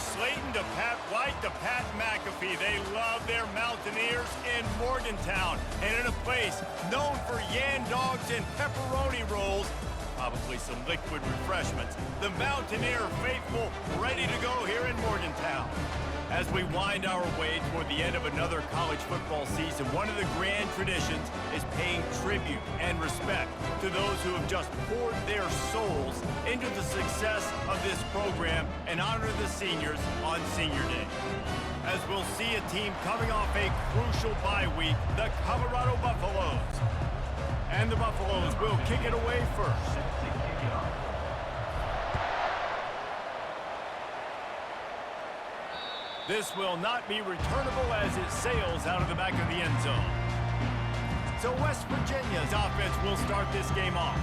Slayton to Pat White to Pat McAfee. They love their Mountaineers in Morgantown. And in a place known for Yan Dogs and pepperoni rolls, probably some liquid refreshments, the Mountaineer faithful ready to go here in Morgantown. As we wind our way toward the end of another college football season, one of the grand traditions is paying tribute and respect to those who have just poured their souls into the success of this program and honor the seniors on Senior Day. As we'll see a team coming off a crucial bye week, the Colorado Buffaloes. And the Buffaloes will kick it away first. This will not be returnable as it sails out of the back of the end zone. So West Virginia's offense will start this game off.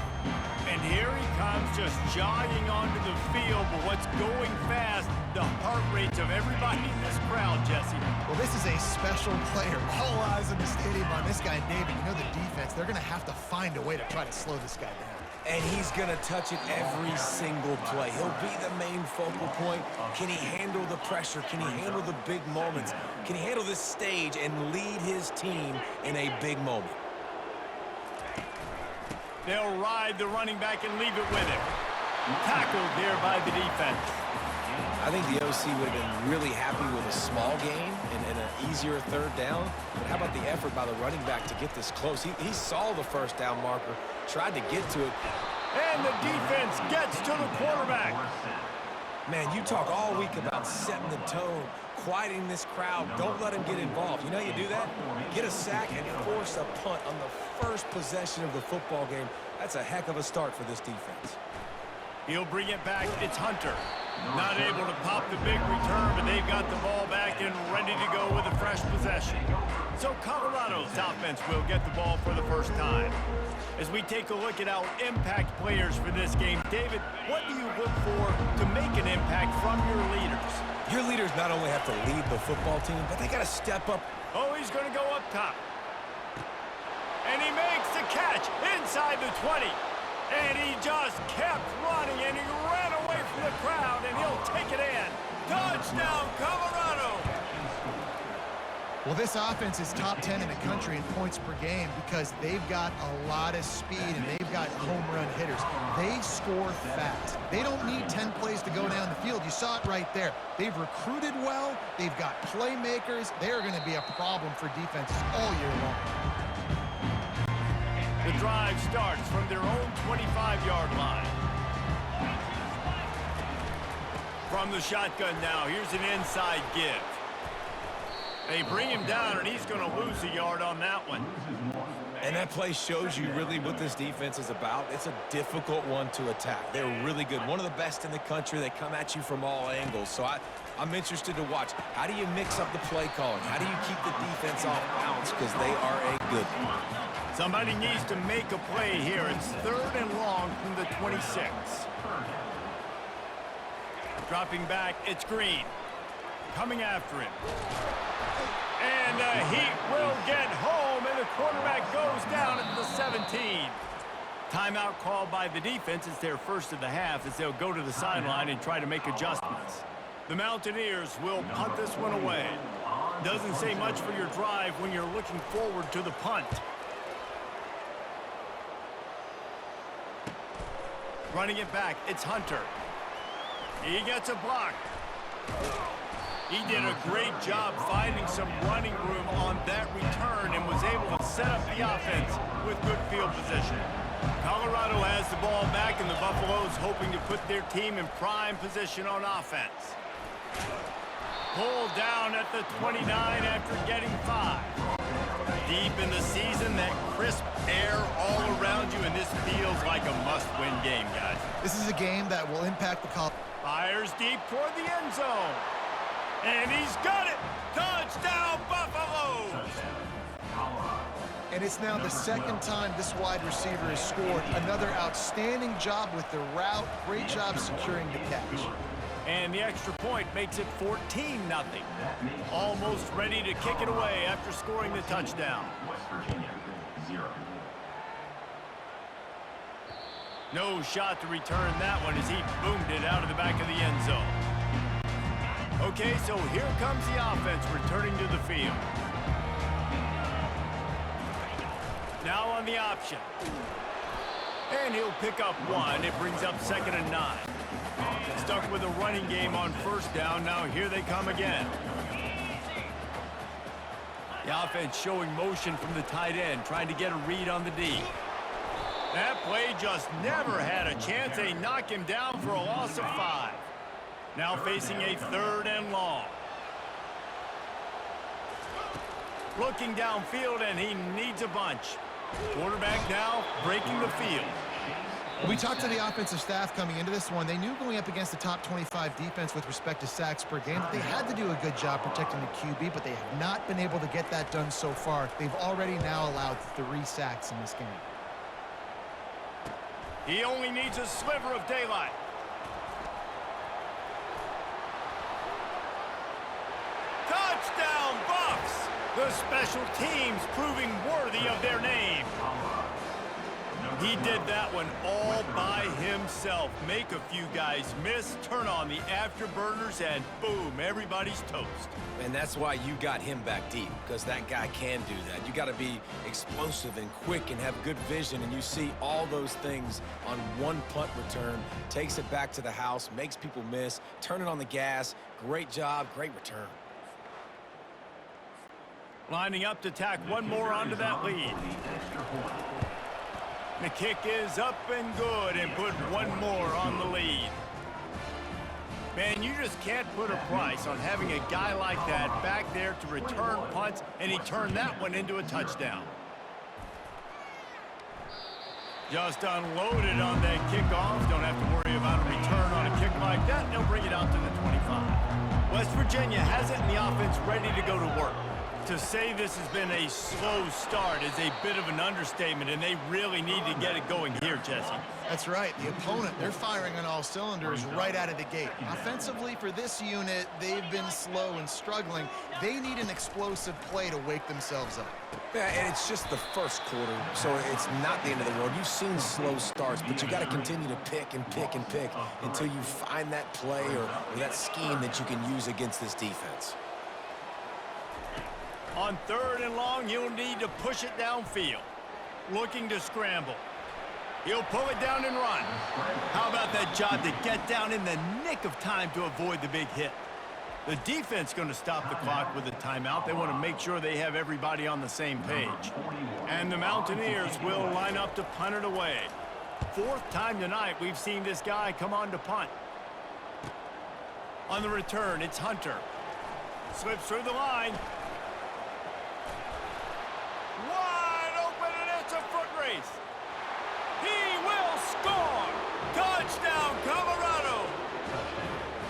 And here he comes, just jogging onto the field. But what's going fast, the heart rates of everybody in this crowd, Jesse. Well, this is a special player. All eyes in the stadium on this guy, David. You know the defense, they're going to have to find a way to try to slow this guy down. And he's going to touch it every single play. He'll be the main focal point. Can he handle the pressure? Can he handle the big moments? Can he handle this stage and lead his team in a big moment? They'll ride the running back and leave it with him. Tackled there by the defense. I think the OC would have been really happy with a small gain and an easier third down. But how about the effort by the running back to get this close? He saw the first down marker, tried to get to it. And the defense gets to the quarterback. Man, you talk all week about setting the tone, quieting this crowd. Don't let him get involved. You know how you do that? Get a sack and force a punt on the first possession of the football game. That's a heck of a start for this defense. He'll bring it back. It's Hunter. Not able to pop the big return, but they've got the ball back and ready to go with a fresh possession. So Colorado's offense will get the ball for the first time. As we take a look at our impact players for this game, David, what do you look for to make an impact from your leaders? Your leaders not only have to lead the football team, but they got to step up. Oh, he's going to go up top. And he makes the catch inside the 20. And he just kept running, and he ran away from the crowd, and he'll take it in. Touchdown, Colorado! Well, this offense is top 10 in the country in points per game because they've got a lot of speed and they've got home run hitters. They score fast. They don't need 10 plays to go down the field. You saw it right there. They've recruited well. They've got playmakers. They're going to be a problem for defenses all year long. The drive starts from their own 25-yard line. From the shotgun now, here's an inside give. They bring him down, and he's going to lose a yard on that one. And that play shows you really what this defense is about. It's a difficult one to attack. They're really good. One of the best in the country. They come at you from all angles. So I'm interested to watch. How do you mix up the play calling? How do you keep the defense off balance? Because they are a good one. Somebody needs to make a play here. It's 3rd and long from the 26. Dropping back, it's Green. Coming after him. And the Heat will get home, and the quarterback goes down at the 17. Timeout called by the defense. It's their first of the half as they'll go to the sideline and try to make adjustments. The Mountaineers will punt this one away. Doesn't say much for your drive when you're looking forward to the punt. Running it back, it's Hunter. He gets a block. He did a great job finding some running room on that return and was able to set up the offense with good field position. Colorado has the ball back, and the Buffaloes hoping to put their team in prime position on offense. Pulled down at the 29 after getting 5. Deep in the season, that crisp air all around you, and this feels like a must-win game, guys. This is a game that will impact the call. Fires deep toward the end zone. And he's got it! Touchdown, Buffaloes! And it's now the second time this wide receiver has scored. Another outstanding job with the route. Great job securing the catch. And the extra point makes it 14-0. Almost ready to kick it away after scoring the touchdown. West Virginia, 0. No shot to return that one as he boomed it out of the back of the end zone. Okay, so here comes the offense returning to the field. Now on the option. And he'll pick up one. It brings up 2nd and 9. Stuck with a running game on 1st down. Now here they come again. The offense showing motion from the tight end, trying to get a read on the D. That play just never had a chance. They knock him down for a loss of 5. Now facing a 3rd and long. Looking downfield, and he needs a bunch. Quarterback now breaking the field. We talked to the offensive staff coming into this one. They knew going up against the top 25 defense with respect to sacks per game that they had to do a good job protecting the QB, but they have not been able to get that done so far. They've already now allowed 3 sacks in this game. He only needs a sliver of daylight. Touchdown, Buffs! The special teams proving worthy of their name. He did that one all by himself. Make a few guys miss, turn on the afterburners, and boom, everybody's toast. And that's why you got him back deep, because that guy can do that. You got to be explosive and quick and have good vision, and you see all those things on one punt return. Takes it back to the house, makes people miss, turning on the gas. Great job, great return. Lining up to tack one more onto that lead. The kick is up and good, and put one more on the lead. Man, you just can't put a price on having a guy like that back there to return punts, and he turned that one into a touchdown. Just unloaded on that kickoff. Don't have to worry about a return on a kick like that. They'll bring it out to the 25. West Virginia has it, and the offense ready to go to work. To say this has been a slow start is a bit of an understatement, and they really need to get it going here, Jesse. That's right. The opponent, they're firing on all cylinders right out of the gate. Offensively, for this unit, they've been slow and struggling. They need an explosive play to wake themselves up. Yeah, and it's just the first quarter, so it's not the end of the world. You've seen slow starts, but you got to continue to pick and pick and pick until you find that play or that scheme that you can use against this defense. On 3rd and long, you'll need to push it downfield. Looking to scramble. He'll pull it down and run. How about that job to get down in the nick of time to avoid the big hit? The defense going to stop the clock with a timeout. They want to make sure they have everybody on the same page. And the Mountaineers will line up to punt it away. 4th time tonight we've seen this guy come on to punt. On the return, it's Hunter. Slips through the line. Wide open, and it's a foot race. He will score! Touchdown, Colorado!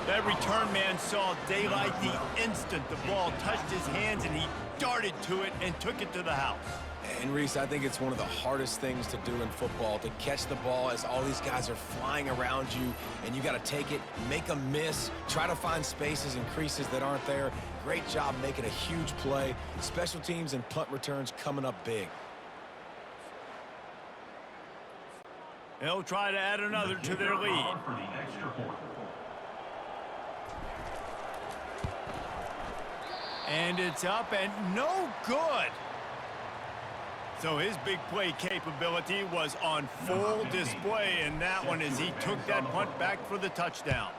That return man saw daylight the instant the ball touched his hands, and he darted to it and took it to the house. And Reese, I think it's one of the hardest things to do in football, to catch the ball as all these guys are flying around you, and you got to take it, make a miss, try to find spaces and creases that aren't there. Great job making a huge play. Special teams and punt returns coming up big. They'll try to add another to their lead. And it's up and no good. So his big play capability was on full display in that one as he took that punt back for the touchdown.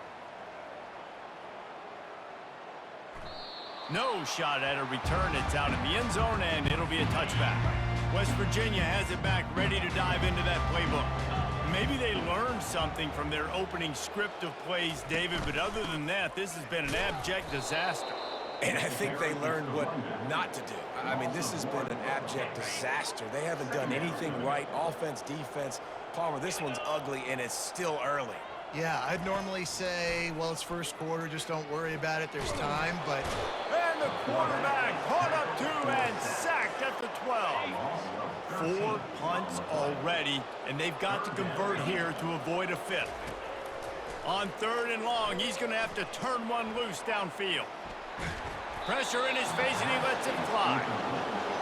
No shot at a return. It's out in the end zone, and it'll be a touchback. West Virginia has it back, ready to dive into that playbook. Maybe they learned something from their opening script of plays, David, but other than that, this has been an abject disaster. And I think they learned what not to do. I mean, this has been an abject disaster. They haven't done anything right. Offense, defense. Palmer, this one's ugly, and it's still early. Yeah, I'd normally say, well, it's first quarter, just don't worry about it, there's time, but... And the quarterback caught up to and sacked at the 12. 4 punts already, and they've got to convert here to avoid a 5th. On 3rd and long, he's going to have to turn one loose downfield. Pressure in his face, and he lets it fly.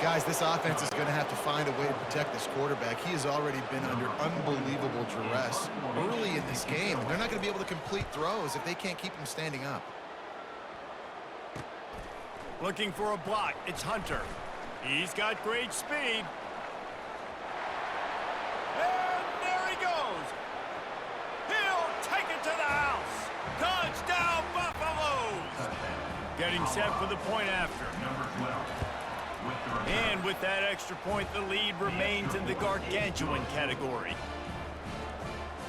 Guys, this offense is going to have to find a way to protect this quarterback. He has already been under unbelievable duress early in this game. They're not going to be able to complete throws if they can't keep him standing up. Looking for a block. It's Hunter. He's got great speed. And there he goes. He'll take it to the house. Touchdown, Buffaloes. Getting set for the point after. And with that extra point, the lead remains in the gargantuan category.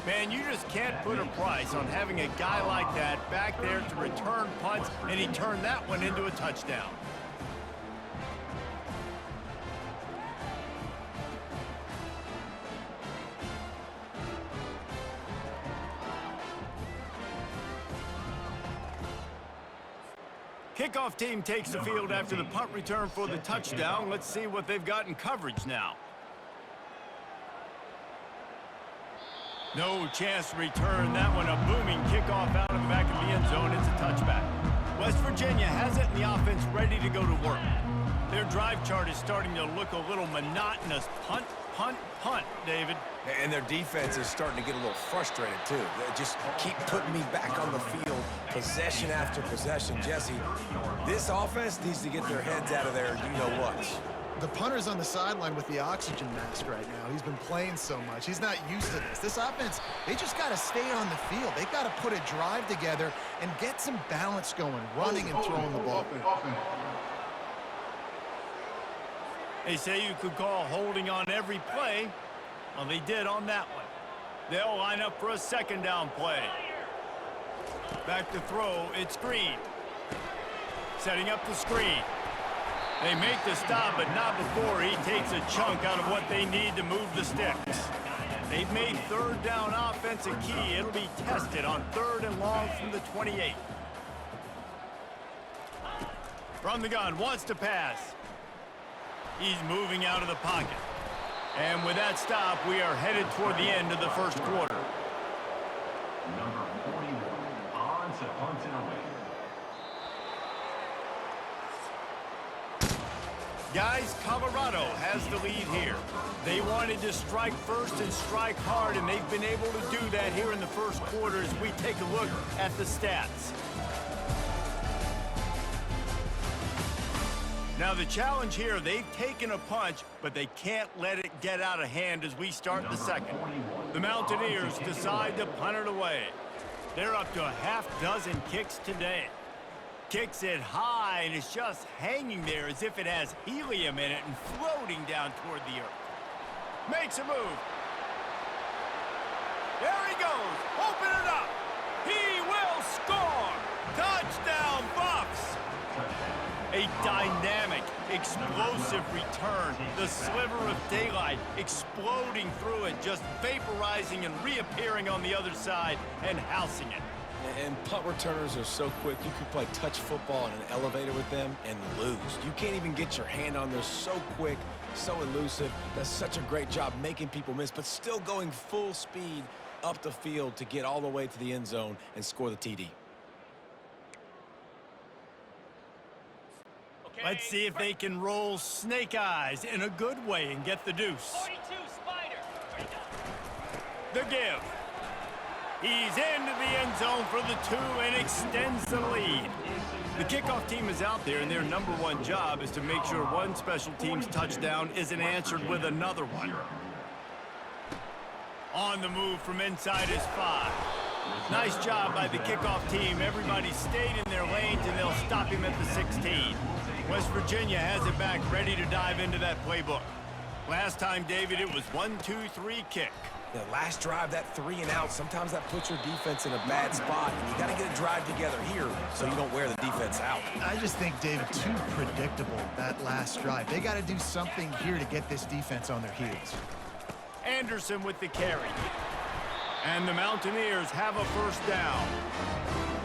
Man, you just can't put a price on having a guy like that back there to return punts, and he turned that one into a touchdown. Kickoff team takes the field after the punt return for the touchdown. Let's see what they've got in coverage now. No chance to return that one. A booming kickoff out of the back of the end zone. It's a touchback. West Virginia has it, and the offense ready to go to work. Their drive chart is starting to look a little monotonous. Punt, punt, punt, David. And their defense is starting to get a little frustrated, too. They just keep putting me back on the field, possession after possession. Jesse, this offense needs to get their heads out of there, you-know-what. The punter's on the sideline with the oxygen mask right now. He's been playing so much. He's not used to this. This offense, they just got to stay on the field. They've got to put a drive together and get some balance going, running and throwing the ball. They say you could call holding on every play. Well, they did on that one. They'll line up for a second down play. Back to throw, it's Green. Setting up the screen. They make the stop, but not before he takes a chunk out of what they need to move the sticks. They've made third down offense a key. It'll be tested on 3rd and long from the 28. From the gun, wants to pass. He's moving out of the pocket. And with that stop, we are headed toward the end of the first quarter. Number 41 on to punt it away. Guys, Colorado has the lead here. They wanted to strike first and strike hard, and they've been able to do that here in the first quarter as we take a look at the stats. Now the challenge here, they've taken a punch, but they can't let it get out of hand as we start the second. The Mountaineers decide to punt it away. They're up to a half-dozen kicks today. Kicks it high, and it's just hanging there as if it has helium in it and floating down toward the earth. Makes a move. There he goes. Open it up. He will score. Touchdown, Buffs. A dynamic, explosive return. The sliver of daylight exploding through it, just vaporizing and reappearing on the other side and housing it. And punt returners are so quick, you could play touch football in an elevator with them and lose. You can't even get your hand on there. So quick, so elusive. Does such a great job making people miss, but still going full speed up the field to get all the way to the end zone and score the TD. Let's see if they can roll snake eyes in a good way and get the deuce. 42 Spider. The give. He's into the end zone for the 2 and extends the lead. The kickoff team is out there, and their number one job is to make sure one special team's touchdown isn't answered with another one. On the move from inside is 5. Nice job by the kickoff team. Everybody stayed in their lanes, and they'll stop him at the 16. West Virginia has it back, ready to dive into that playbook. Last time, David, it was 1-2-3 kick. The last drive, that 3 and out, sometimes that puts your defense in a bad spot. And you got to get a drive together here so you don't wear the defense out. I just think, David, too predictable, that last drive. They got to do something here to get this defense on their heels. Anderson with the carry. And the Mountaineers have a first down.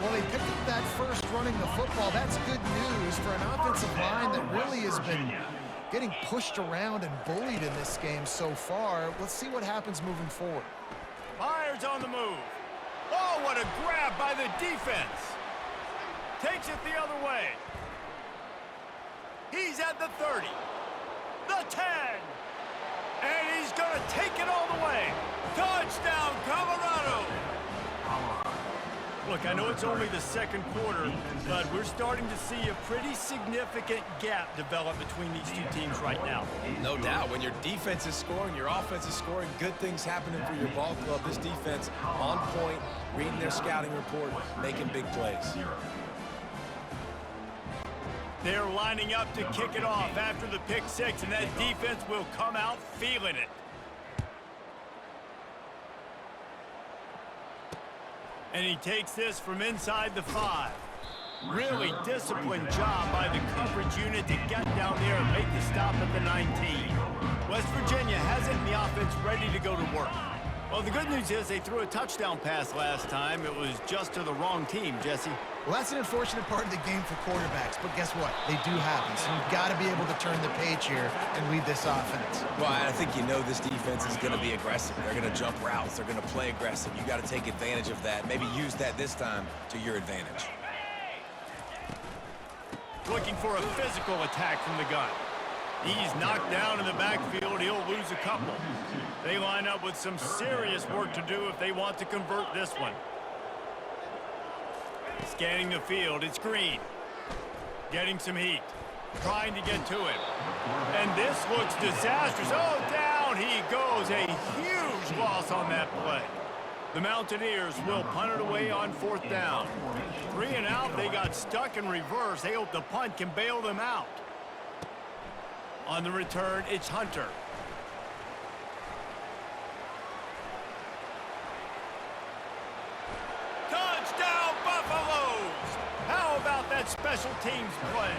Well, they picked up that first running the football. That's good news for an offensive line that really has been getting pushed around and bullied in this game so far. Let's see what happens moving forward. Myers on the move. Oh, what a grab by the defense. Takes it the other way. He's at the 30. The 10. And he's going to take it all the way. Touchdown, Colorado. Look, I know it's only the second quarter, but we're starting to see a pretty significant gap develop between these two teams right now. No doubt. When your defense is scoring, your offense is scoring, good things happening for your ball club. This defense on point, reading their scouting report, making big plays. They're lining up to kick it off after the pick six, and that defense will come out feeling it. And he takes this from inside the 5. Really disciplined job by the coverage unit to get down there and make the stop at the 19. West Virginia has it in the offense ready to go to work. Well, the good news is they threw a touchdown pass last time. It was just to the wrong team, Jesse. Well, that's an unfortunate part of the game for quarterbacks, but guess what? They do happen, so you've got to be able to turn the page here and lead this offense. Well, I think you know this defense is going to be aggressive. They're going to jump routes. They're going to play aggressive. You got to take advantage of that. Maybe use that this time to your advantage. Looking for a physical attack from the gun. He's knocked down in the backfield. He'll lose a couple. They line up with some serious work to do if they want to convert this one. Scanning the field, it's Green. Getting some heat. Trying to get to him. And this looks disastrous. Oh, down he goes. A huge loss on that play. The Mountaineers will punt it away on 4th down. 3 and out, they got stuck in reverse. They hope the punt can bail them out. On the return, it's Hunter. Touchdown, Buffaloes! How about that special teams play?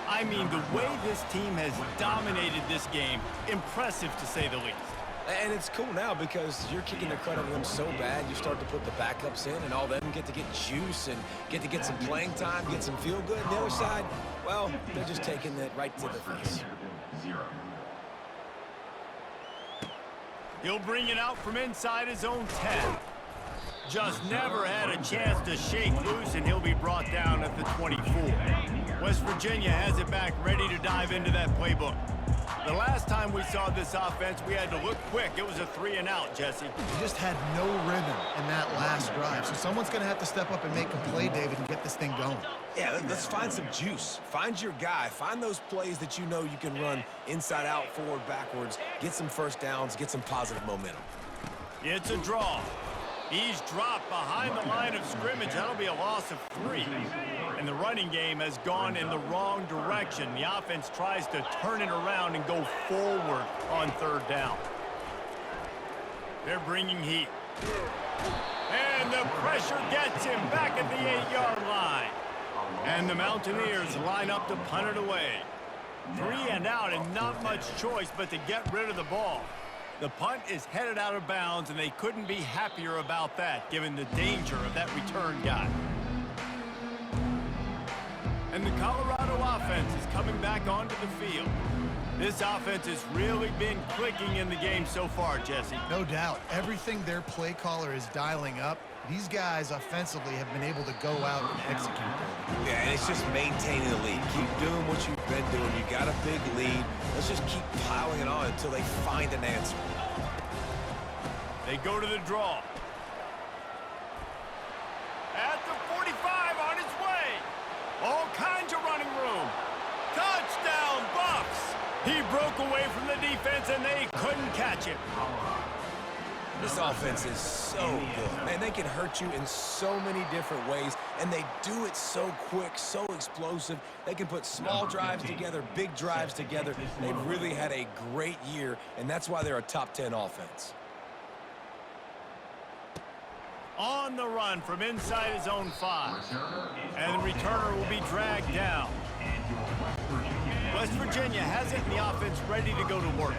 I mean, the way this team has dominated this game, impressive to say the least. And it's cool now because you're kicking the crud out of them so bad, you start to put the backups in, and all of them get to get juice and get to get some playing time, get some feel good. And the other side, well, they're just taking it right to the face. He'll bring it out from inside his own 10. Just never had a chance to shake loose, and he'll be brought down at the 24. West Virginia has it back, ready to dive into that playbook. The last time we saw this offense, we had to look quick. It was a 3 and out, Jesse. You just had no rhythm in that last drive, so someone's going to have to step up and make a play, David, and get this thing going. Yeah, let's find some juice. Find your guy. Find those plays that you know you can run inside out, forward, backwards. Get some first downs. Get some positive momentum. It's a draw. He's dropped behind the line of scrimmage. That'll be a loss of 3. And the running game has gone in the wrong direction. The offense tries to turn it around and go forward on 3rd down. They're bringing heat. And the pressure gets him back at the 8-yard line. And the Mountaineers line up to punt it away. 3 and out, and not much choice but to get rid of the ball. The punt is headed out of bounds, and they couldn't be happier about that, given the danger of that return guy. And the Colorado offense is coming back onto the field. This offense has really been clicking in the game so far, Jesse. No doubt. Everything their play caller is dialing up, these guys offensively have been able to go out and execute there. Yeah, and it's just maintaining the lead. Keep doing what you've been doing. You got a big lead. Let's just keep piling it on until they find an answer. They go to the draw. At the 45, on his way. All kinds of running room. Touchdown, Buffs! He broke away from the defense, and they couldn't catch him. This offense is so good. Man, they can hurt you in so many different ways, and they do it so quick, so explosive. They can put small drives together, big drives together. They've really had a great year, and that's why they're a top 10 offense. On the run from inside his own 5. And the returner will be dragged down. West Virginia has it in the offense ready to go to work.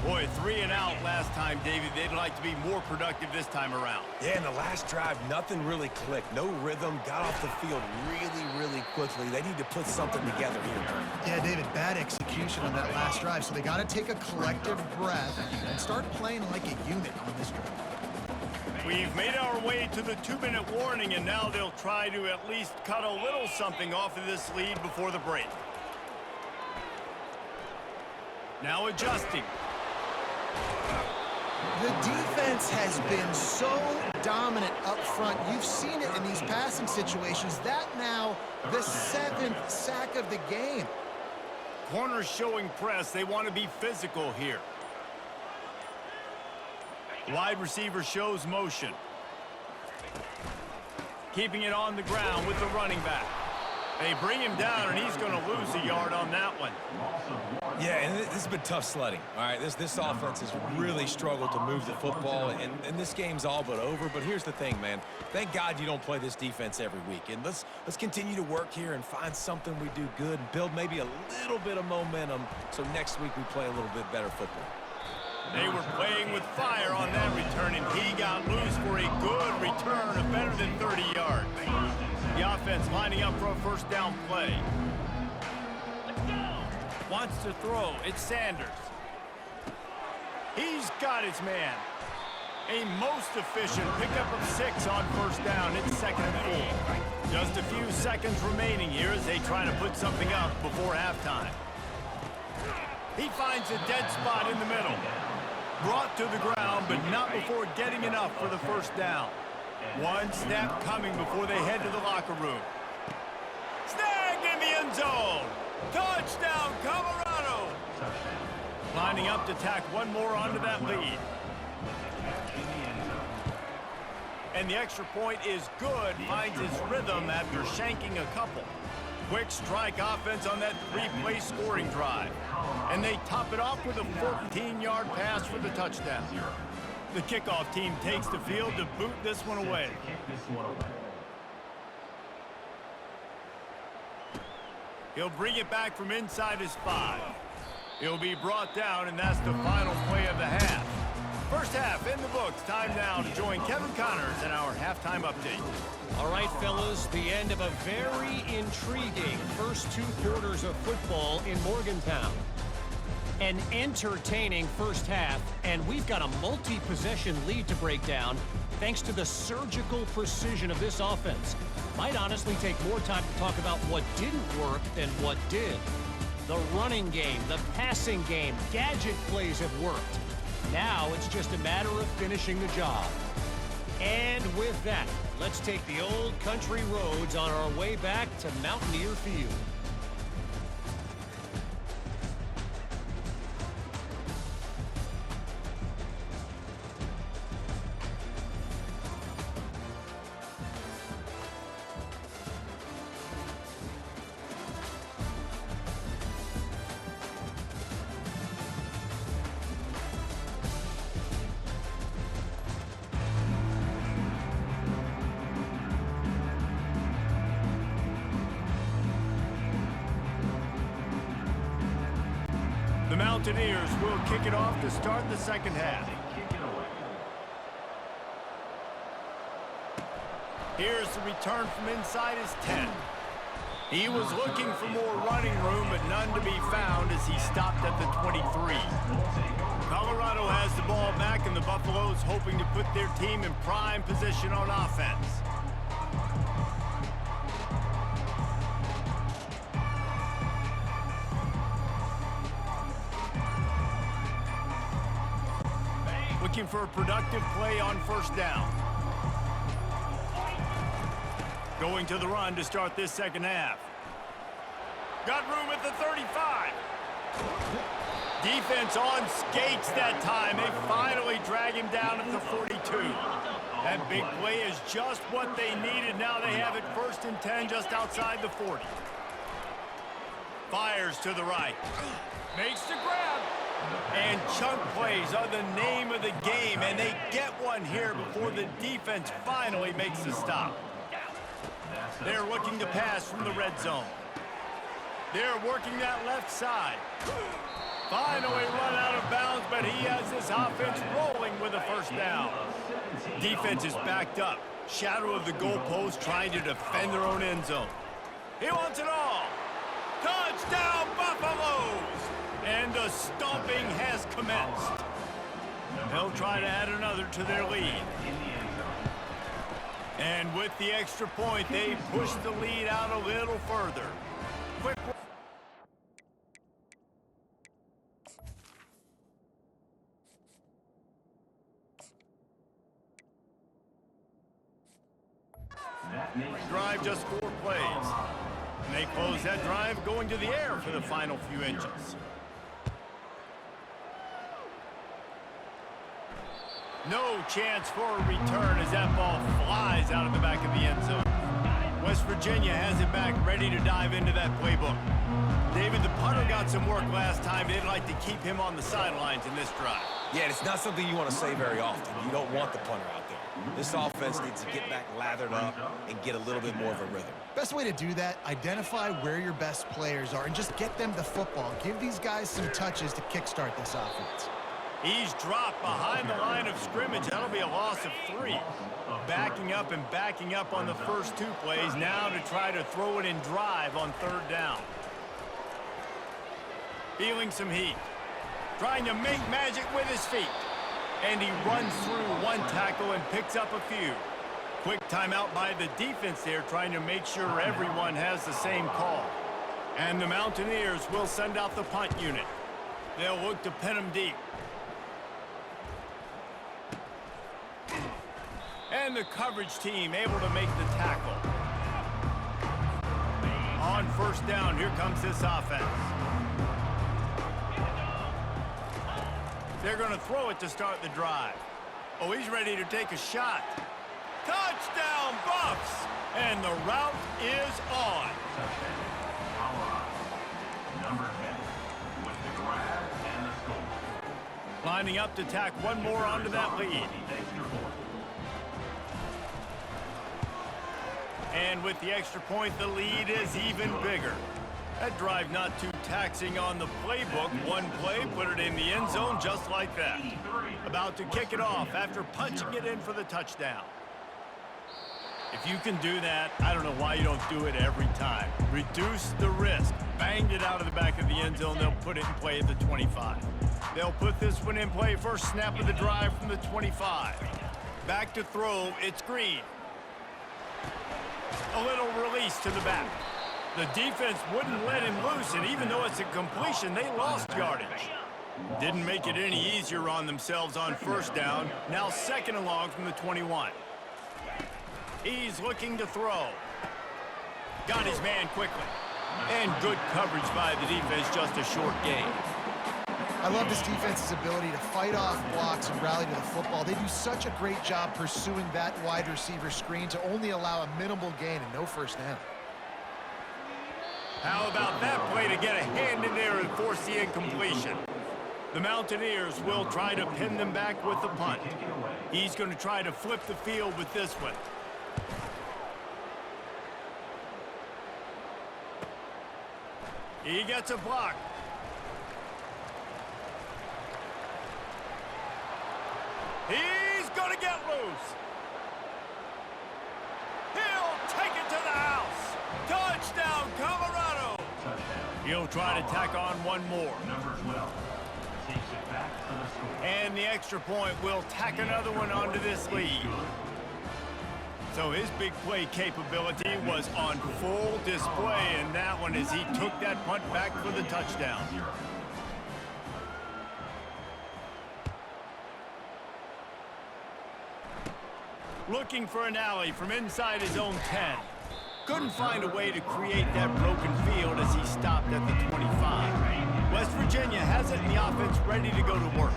Boy, 3 and out last time, David. They'd like to be more productive this time around. Yeah, in the last drive, nothing really clicked. No rhythm, got off the field really quickly. They need to put something together here. Yeah, David, bad execution on that last drive, so they got to take a collective breath and start playing like a unit on this drive. We've made our way to the 2-minute warning, and now they'll try to at least cut a little something off of this lead before the break. Now adjusting. The defense has been so dominant up front. You've seen it in these passing situations. That now the 7th sack of the game. Corners showing press. They want to be physical here. Wide receiver shows motion. Keeping it on the ground with the running back. They bring him down, and he's going to lose a yard on that one. Yeah, and this has been tough sledding. All right, this offense has really struggled to move the football, and this game's all but over. But here's the thing, man. Thank God you don't play this defense every week. And let's continue to work here and find something we do good and build maybe a little bit of momentum so next week we play a little bit better football. They were playing with fire on that return, and he got loose for a good return of better than 30 yards. The offense lining up for a first down play. Wants to throw. It's Sanders. He's got his man. A most efficient pickup of 6 on first down. It's 2nd and 4. Just a few seconds remaining here as they try to put something up before halftime. He finds a dead spot in the middle. Brought to the ground, but not before getting enough for the first down. One snap coming before they head to the locker room. Snagged in the end zone. Touchdown, Colorado. Lining up to tack one more onto that lead. And the extra point is good. Finds his rhythm after shanking a couple. Quick strike offense on that 3-play scoring drive. And they top it off with a 14-yard pass for the touchdown. The kickoff team takes the field to boot this one away. He'll bring it back from inside his 5. He'll be brought down, and that's the final play of the half. First half in the books. Time now to join Kevin Connors in our halftime update. All right, fellas, the end of a very intriguing first 2 quarters of football in Morgantown. An entertaining first half, and we've got a multi-possession lead to break down thanks to the surgical precision of this offense. Might honestly take more time to talk about what didn't work than what did. The running game, the passing game, gadget plays have worked. Now it's just a matter of finishing the job. And with that, let's take the old country roads on our way back to Mountaineer Field. The Mountaineers will kick it off to start the second half. Here's the return from inside his 10. He was looking for more running room, but none to be found as he stopped at the 23. Colorado has the ball back, and the Buffaloes hoping to put their team in prime position on offense. Looking for a productive play on first down. Going to the run to start this second half. Got room at the 35. Defense on skates that time. They finally drag him down at the 42. That big play is just what they needed. Now they have it 1st and 10 just outside the 40. Fires to the right. Makes the grab. And chunk plays are the name of the game, and they get one here before the defense finally makes the stop. They're looking to pass from the red zone. They're working that left side. Finally run out of bounds, but he has this offense rolling with a first down. Defense is backed up. Shadow of the goalpost trying to defend their own end zone. He wants it all. Touchdown, Buffaloes! And the stomping has commenced. They'll try to add another to their lead. And with the extra point, they push the lead out a little further. Quick. just 4 plays. And they close that drive going to the air for the final few inches. No chance for a return as that ball flies out of the back of the end zone. West Virginia has it back, ready to dive into that playbook. David, the punter got some work last time. They'd like to keep him on the sidelines in this drive. Yeah, it's not something you want to say very often. You don't want the punter out there. This offense needs to get back lathered up and get a little bit more of a rhythm. Best way to do that, identify where your best players are and just get them the football. Give these guys some touches to kickstart this offense. He's dropped behind the line of scrimmage. That'll be a loss of 3. Backing up and backing up on the first 2 plays now to try to throw it in drive on 3rd down. Feeling some heat. Trying to make magic with his feet. And he runs through 1 tackle and picks up a few. Quick timeout by the defense there, trying to make sure everyone has the same call. And the Mountaineers will send out the punt unit. They'll look to pin him deep. And the coverage team able to make the tackle. On 1st down, here comes this offense. They're going to throw it to start the drive. Oh, he's ready to take a shot. Touchdown, Buffs! And the route is on. Number 10 with the grab and the score. Lining up to tack one more onto that lead. Extra point. And with the extra point, the lead is even bigger. That drive not too taxing on the playbook. 1 play, put it in the end zone just like that. About to kick it off after punching it in for the touchdown. If you can do that, I don't know why you don't do it every time. Reduce the risk. Banged it out of the back of the end zone. They'll put it in play at the 25. They'll put this one in play. First snap of the drive from the 25. Back to throw. It's Green. A little release to the back. The defense wouldn't let him loose, and even though it's a completion, they lost yardage. Didn't make it any easier on themselves on 1st down. Now 2nd and long from the 21. He's looking to throw. Got his man quickly. And good coverage by the defense, just a short gain. I love this defense's ability to fight off blocks and rally to the football. They do such a great job pursuing that wide receiver screen to only allow a minimal gain and no 1st down. How about that play to get a hand in there and force the incompletion? The Mountaineers will try to pin them back with the punt. He's going to try to flip the field with this one. He gets a block. He's going to get loose. He'll take it to the house. Touchdown, Colorado. He'll try to tack on 1 more. Number 12 takes it back for the score. And the extra point will tack another one onto this lead. So his big play capability was on full display in that one as he took that punt back for the touchdown. Looking for an alley from inside his own 10. Couldn't find a way to create that broken field as he stopped at the 25. West Virginia has it in the offense ready to go to work.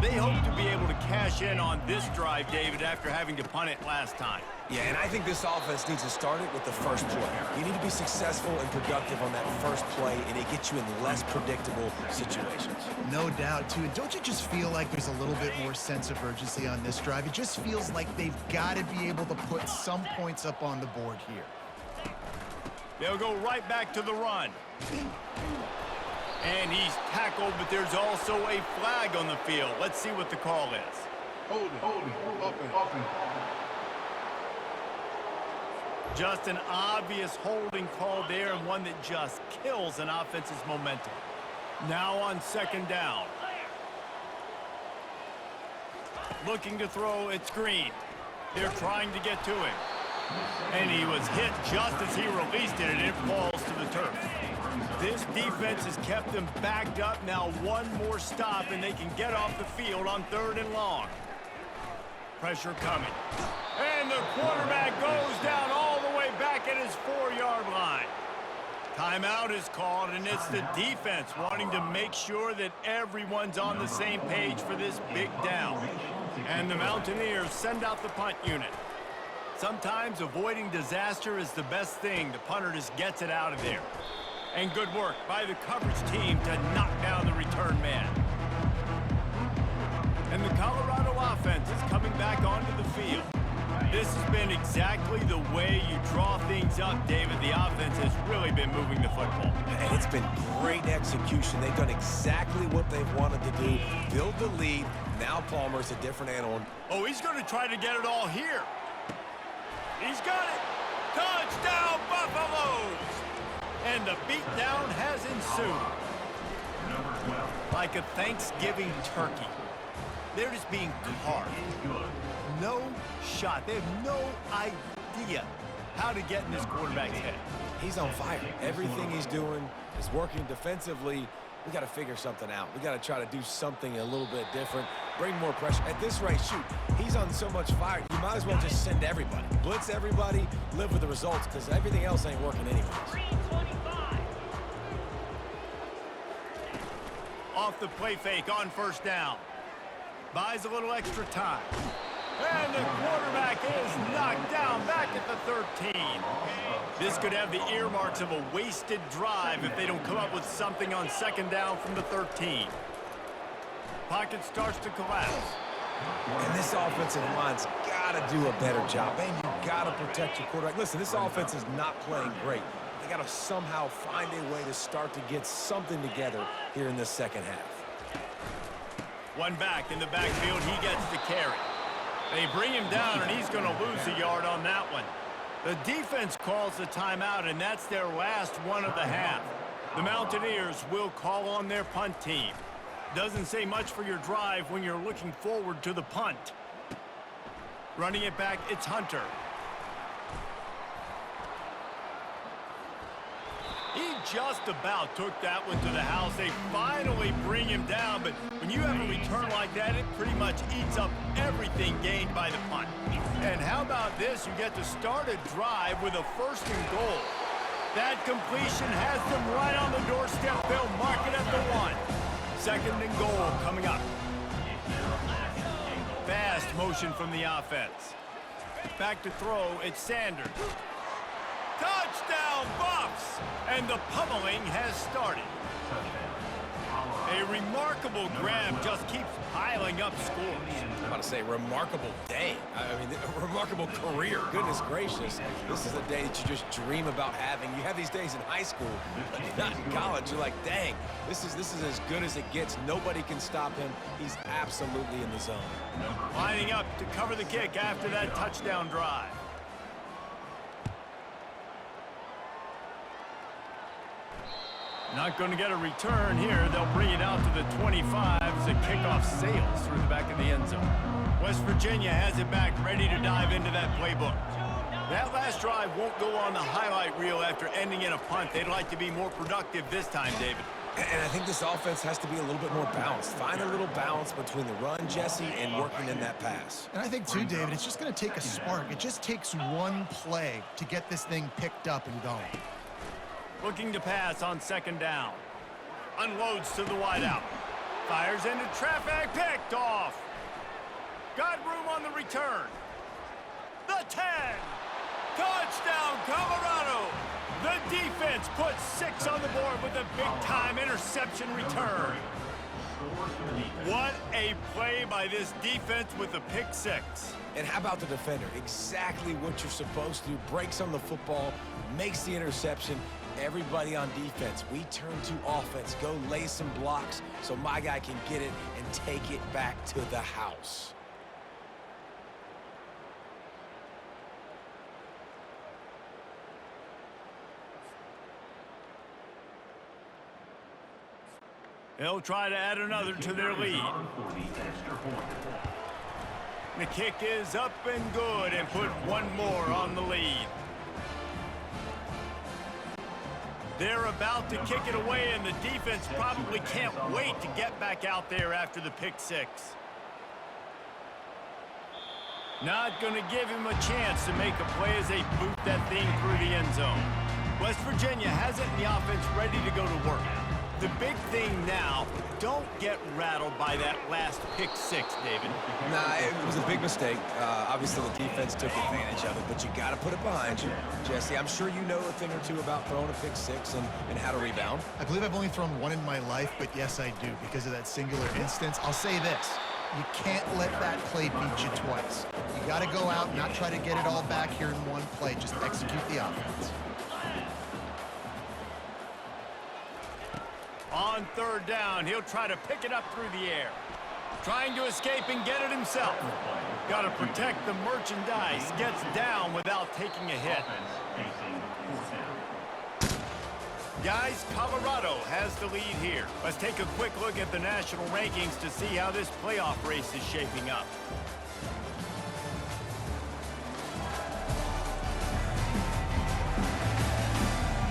They hope to be able to cash in on this drive, David, after having to punt it last time. Yeah, and I think this offense needs to start it with the first play. You need to be successful and productive on that first play, and it gets you in less predictable situations. No doubt, too. And don't you just feel like there's a little bit more sense of urgency on this drive? It just feels like they've got to be able to put some points up on the board here. They'll go right back to the run. And he's tackled, but there's also a flag on the field. Let's see what the call is. Holding, offense. Just an obvious holding call there, and one that just kills an offense's momentum. Now on 2nd down. Looking to throw, it's Green. They're trying to get to him. And he was hit just as he released it, and it falls to the turf. This defense has kept them backed up. Now 1 more stop, and they can get off the field on 3rd and long. Pressure coming. And the quarterback goes down all the way back at his 4-yard line. Timeout is called, and it's the defense wanting to make sure that everyone's on the same page for this big down. And the Mountaineers send out the punt unit. Sometimes avoiding disaster is the best thing. The punter just gets it out of there. And good work by the coverage team to knock down the return man. And the Colorado offense is coming back onto the field. This has been exactly the way you draw things up, David. The offense has really been moving the football. And it's been great execution. They've done exactly what they've wanted to do. Build the lead. Now Palmer's a different animal. Oh, he's going to try to get it all here. He's got it. Touchdown, Buffaloes! And the beatdown has ensued. Like a Thanksgiving turkey. They're just being carved. No shot. They have no idea how to get in this quarterback's head. He's on fire. Everything he's doing is working defensively. We got to figure something out. We got to try to do something a little bit different. Bring more pressure. At this rate, shoot, he's on so much fire. You might as well just send everybody. Blitz everybody, live with the results, because everything else ain't working anyways. 325. Off the play fake on first down. Buys a little extra time. And the quarterback is knocked down back at the 13. This could have the earmarks of a wasted drive if they don't come up with something on second down from the 13. Pocket starts to collapse. And this offensive line's got to do a better job. And you got to protect your quarterback. Listen, this offense is not playing great. They got to somehow find a way to start to get something together here in this second half. One back in the backfield, he gets the carry. They bring him down, and he's going to lose a yard on that one. The defense calls the timeout, and that's their last one of the half. The Mountaineers will call on their punt team. Doesn't say much for your drive when you're looking forward to the punt. Running it back, it's Hunter. He just about took that one to the house. They finally bring him down, but when you have a return like that, it pretty much eats up everything gained by the punt. And how about this? You get to start a drive with a 1st and goal. That completion has them right on the doorstep. They'll mark it at the 1. 2nd and goal coming up. Fast motion from the offense. Back to throw, it's Sanders. Touchdown, Buffs! And the pummeling has started. A remarkable grab just keeps piling up scores. I'm about to say remarkable day. I mean, a remarkable career. Goodness gracious. This is a day that you just dream about having. You have these days in high school, but not in college. You're like, dang, this is as good as it gets. Nobody can stop him. He's absolutely in the zone. Lining up to cover the kick after that touchdown drive. Not going to get a return here. They'll bring it out to the 25 as the kickoff sails through the back of the end zone. West Virginia has it back, ready to dive into that playbook. That last drive won't go on the highlight reel after ending in a punt. They'd like to be more productive this time, David. And I think this offense has to be a little bit more balanced. Find a little balance between the run, Jesse, and working in that pass. And I think, too, David, it's just going to take a spark. It just takes one play to get this thing picked up and going. Looking to pass on 2nd down. Unloads to the wideout. Fires into traffic, picked off. Got room on the return. The 10. Touchdown, Colorado. The defense puts 6 on the board with a big-time interception return. What a play by this defense with a pick 6. And how about the defender? Exactly what you're supposed to do. Breaks on the football, makes the interception. Everybody on defense, we turn to offense. Go lay some blocks so my guy can get it and take it back to the house. They'll try to add another to their lead. The kick is up and good and put one more on the lead. They're about to kick it away, and the defense probably can't wait to get back out there after the pick 6. Not going to give him a chance to make a play as they boot that thing through the end zone. West Virginia has it in the offense ready to go to work. The big thing now, don't get rattled by that last pick six, David. Nah, it was a big mistake. Obviously, the defense took advantage of it, but you got to put it behind you. Jesse, I'm sure you know a thing or two about throwing a pick six and how to rebound. I believe I've only thrown one in my life, but yes, I do because of that singular instance. I'll say this. You can't let that play beat you twice. You got to go out, not try to get it all back here in one play. Just execute the offense. On third down, he'll try to pick it up through the air. Trying to escape and get it himself. Got to protect the merchandise. Gets down without taking a hit. Guys, Colorado has the lead here. Let's take a quick look at the national rankings to see how this playoff race is shaping up.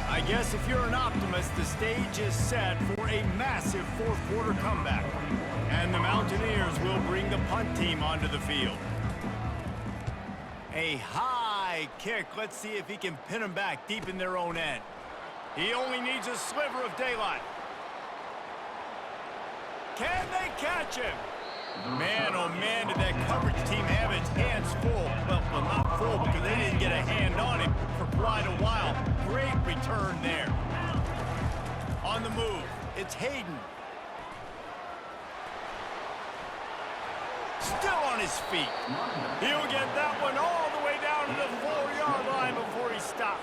I guess if you're an optimist, the stage is set for a massive fourth quarter comeback. And the Mountaineers will bring the punt team onto the field. A high kick. Let's see if he can pin them back deep in their own end. He only needs a sliver of daylight. Can they catch him? Man, oh man, did that coverage team have its hands full. Well, not full because they didn't get a hand on him for quite a while. Great return there. On the move, it's Hayden. Still on his feet. He'll get that one all the way down to the 4-yard line before he stopped.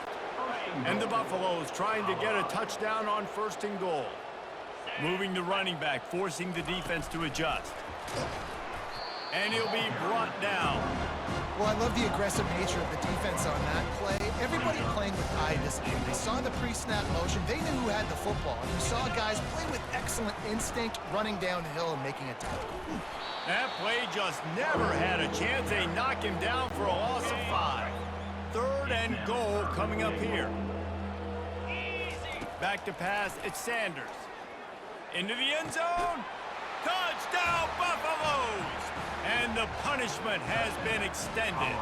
And the Buffaloes trying to get a touchdown on first and goal. Moving the running back, forcing the defense to adjust. And he'll be brought down. Well, I love the aggressive nature of the defense on that play. Everybody playing with eye discipline. They saw the pre-snap motion. They knew who had the football. And you saw guys play with excellent instinct, running downhill and making a tackle. That play just never had a chance. They knock him down for a loss of 5. Third and goal coming up here. Back to pass, it's Sanders. Into the end zone. Touchdown, Buffaloes! And the punishment has been extended.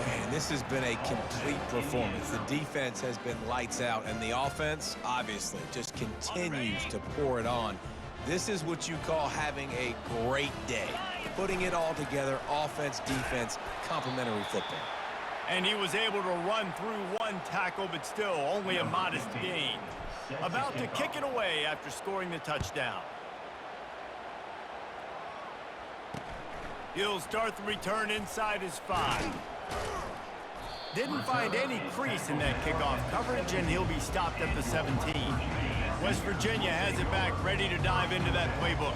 Man, this has been a complete performance. The defense has been lights out, and the offense, obviously, just continues to pour it on. This is what you call having a great day. Putting it all together, offense, defense, complementary football. And he was able to run through one tackle, but still only a modest gain. About to kick it away after scoring the touchdown. He'll start the return inside his 5. Didn't find any crease in that kickoff coverage, and he'll be stopped at the 17. West Virginia has it back, ready to dive into that playbook.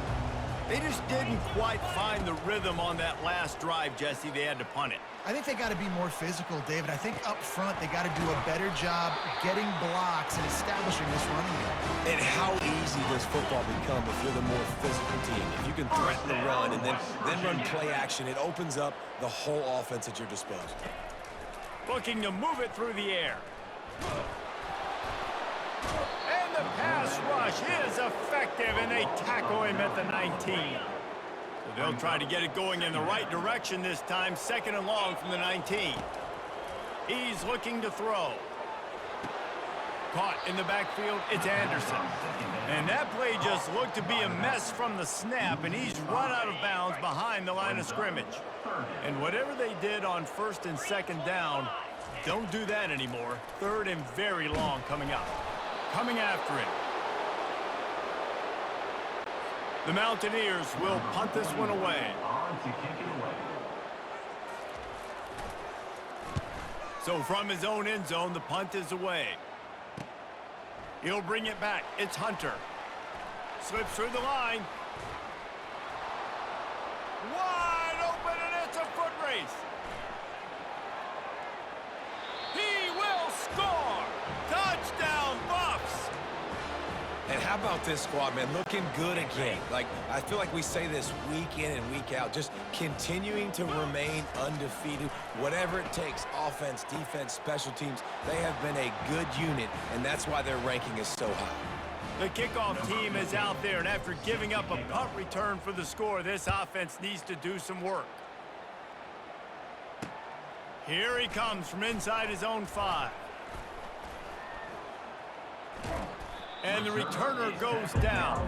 They just didn't quite find the rhythm on that last drive, Jesse. They had to punt it. I think they got to be more physical, David. I think up front they got to do a better job getting blocks and establishing this running game. And how easy does football become if you're the more physical team? If you can threaten the run and then run play action, it opens up the whole offense at your disposal. Looking to move it through the air. And the pass rush is effective, and they tackle him at the 19. So they'll try to get it going in the right direction this time, second and long from the 19. He's looking to throw. Caught in the backfield, it's Anderson. And that play just looked to be a mess from the snap, and he's run out of bounds behind the line of scrimmage. And whatever they did on first and second down, don't do that anymore. Third and very long coming up. Coming after him. The Mountaineers will punt this one away. So from his own end zone, the punt is away. He'll bring it back. It's Hunter. Slips through the line. Wide open, and it's a foot race. He will score. Touchdown, Buffs. And how about this squad, man? Looking good again. Like, I feel like we say this week in and week out, just continuing to remain undefeated. Whatever it takes, offense, defense, special teams, they have been a good unit, and that's why their ranking is so high. The kickoff team is out there, and after giving up a punt return for the score, this offense needs to do some work. Here he comes from inside his own 5. And the returner goes down.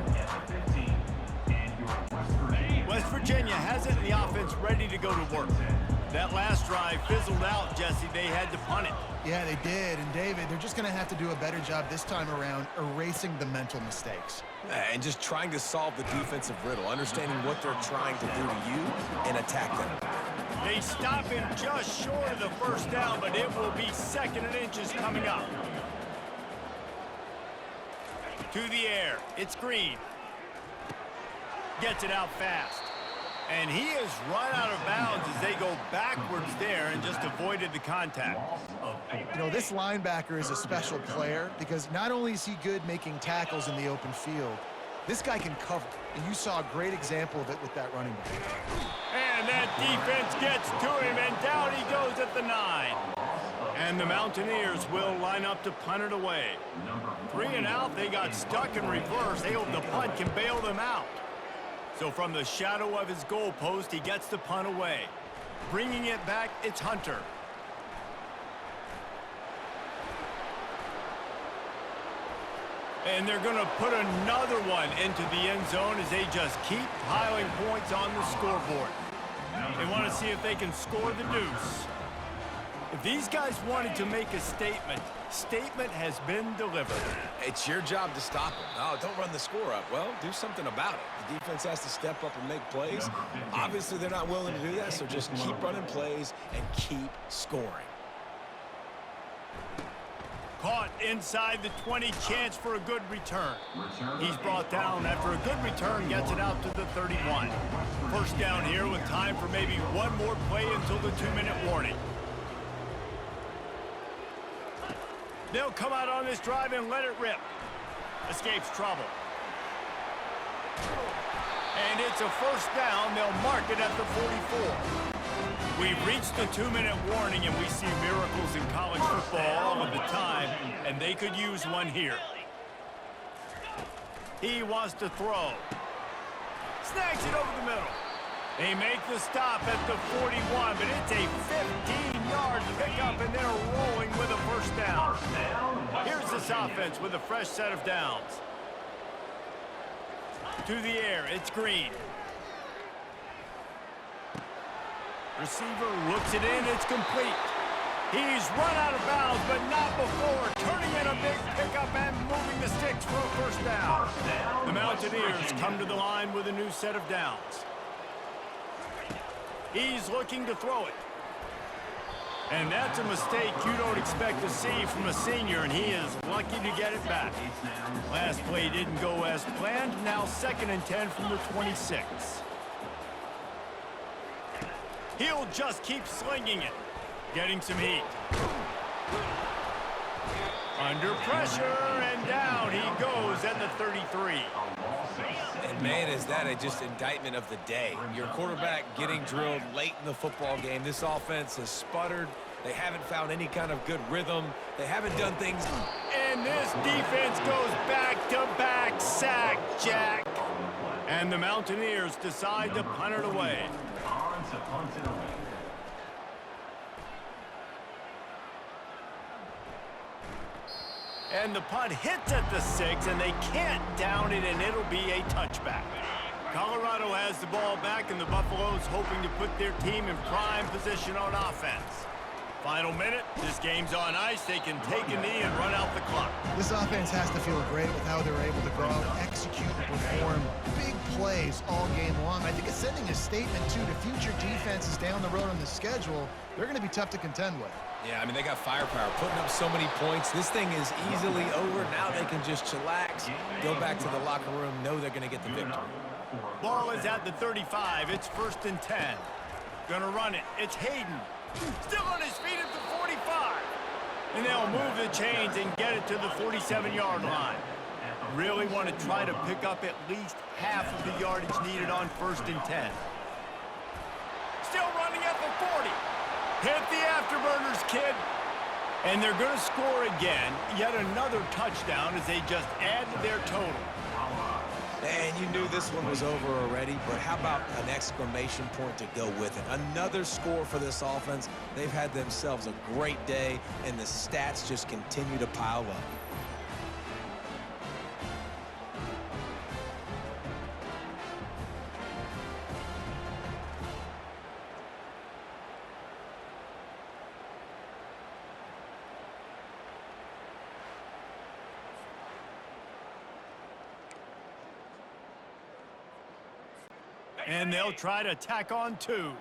West Virginia has it in the offense ready to go to work. That last drive fizzled out, Jesse. They had to punt it. Yeah, they did. And, David, they're just going to have to do a better job this time around erasing the mental mistakes. And just trying to solve the defensive riddle, understanding what they're trying to do to you and attack them. They stop him just short of the first down, but it will be 2nd and inches coming up. To the air. It's Green. Gets it out fast. And he is run out of bounds as they go backwards there and just avoided the contact. You know, this linebacker is a special player because not only is he good making tackles in the open field, this guy can cover. And you saw a great example of it with that running back. And that defense gets to him, and down he goes at the 9. And the Mountaineers will line up to punt it away. 3 and out, they got stuck in reverse. They hope the punt can bail them out. So from the shadow of his goalpost, he gets the punt away. Bringing it back, it's Hunter. And they're going to put another one into the end zone as they just keep piling points on the scoreboard. They want to see if they can score the deuce. If these guys wanted to make a statement, statement has been delivered. It's your job to stop them. No, don't run the score up. Well, do something about it. The defense has to step up and make plays. Obviously, they're not willing to do that, so just keep running plays and keep scoring. Caught inside the 20, chance for a good return. He's brought down after a good return, gets it out to the 31. First down here with time for maybe one more play until the 2-minute warning. They'll come out on this drive and let it rip. Escapes trouble. And it's a first down. They'll mark it at the 44. We've reached the 2-minute warning, and we see miracles in college football all of the time, and they could use one here. He wants to throw. Snags it over the middle. They make the stop at the 41, but it's a 15-yard pickup, and they're rolling with a first down. Here's this offense with a fresh set of downs. To the air, it's Green. Receiver looks it in, it's complete. He's run out of bounds, but not before turning in a big pickup and moving the sticks for a first down. The Mountaineers come to the line with a new set of downs. He's looking to throw it. And that's a mistake you don't expect to see from a senior, and he is lucky to get it back. Last play didn't go as planned. Now 2nd and 10 from the 26. He'll just keep slinging it. Getting some heat. Under pressure, and down he goes at the 33. And, man, is that just indictment of the day. Your quarterback getting drilled late in the football game. This offense has sputtered. They haven't found any kind of good rhythm. They haven't done things. And this defense goes back-to-back sack, Jack. And the Mountaineers decide to punt it away. And the punt hits at the 6, and they can't down it, and it'll be a touchback. Colorado has the ball back, and the Buffaloes hoping to put their team in prime position on offense. Final minute, this game's on ice. They can take a knee and run out the clock. This offense has to feel great with how they're able to go out, execute, and perform big plays all game long. I think it's sending a statement, too, to future defenses down the road on the schedule. They're going to be tough to contend with. Yeah, I mean, they got firepower, putting up so many points. This thing is easily over. Now they can just chillax, go back to the locker room, know they're going to get the victory. Ball is at the 35. It's 1st and 10. Gonna run it. It's Hayden. Still on his feet at the 45. And they'll move the chains and get it to the 47-yard line. Really want to try to pick up at least half of the yardage needed on 1st and 10. Still running at the 40. Hit the afterburners, kid. And they're going to score again. Yet another touchdown as they just add to their total. And you knew this one was over already, but how about an exclamation point to go with it? Another score for this offense. They've had themselves a great day, and the stats just continue to pile up. And they'll try to tack on 2.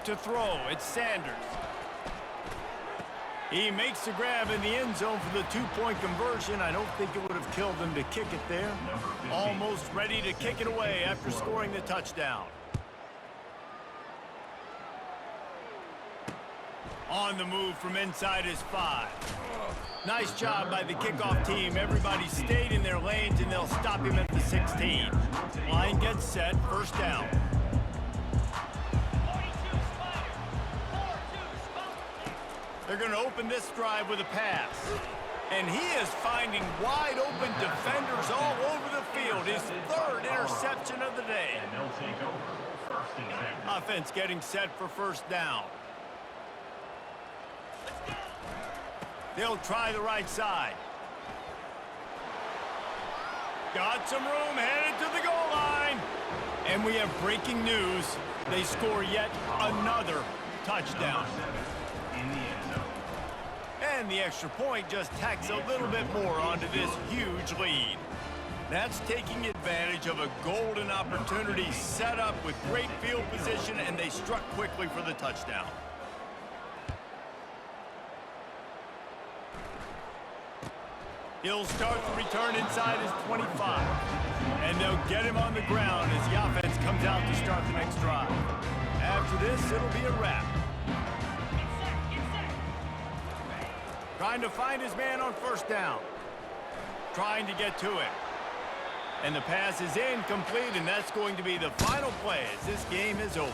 To throw, it's Sanders. He makes the grab in the end zone for the 2-point conversion. I don't think it would have killed them to kick it there. Almost ready to kick it away after scoring the touchdown. On the move from inside his 5. Nice job by the kickoff team. Everybody stayed in their lanes, and they'll stop him at the 16. Line gets set, first down. 42 Spider. 4-2 Spider. They're going to open this drive with a pass. And he is finding wide open defenders all over the field. His 3rd interception of the day. And they'll take over. First and 10. Offense getting set for first down. They'll try the right side. Got some room, headed to the goal line. And we have breaking news. They score yet another touchdown. In the end zone. And the extra point just tacks a little bit more onto this huge lead. That's taking advantage of a golden opportunity set up with great field position, and they struck quickly for the touchdown. He'll start the return inside his 25. And they'll get him on the ground as the offense comes out to start the next drive. After this, it'll be a wrap. Trying to find his man on first down. Trying to get to it. And the pass is incomplete, and that's going to be the final play as this game is over.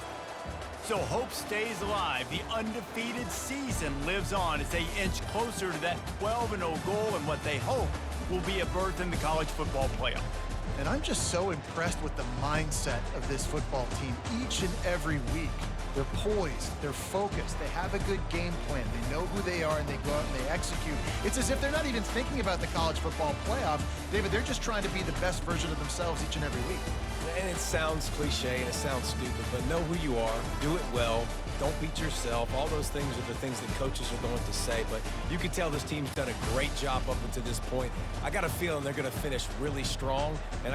So hope stays alive. The undefeated season lives on as they inch closer to that 12-0 goal and what they hope will be a berth in the college football playoff. And I'm just so impressed with the mindset of this football team each and every week. They're poised, they're focused, they have a good game plan, they know who they are, and they go out and they execute. It's as if they're not even thinking about the college football playoff. David, they're just trying to be the best version of themselves each and every week. And it sounds cliche and it sounds stupid, but know who you are, do it well, don't beat yourself. All those things are the things that coaches are going to say, but you can tell this team's done a great job up until this point. I got a feeling they're going to finish really strong, and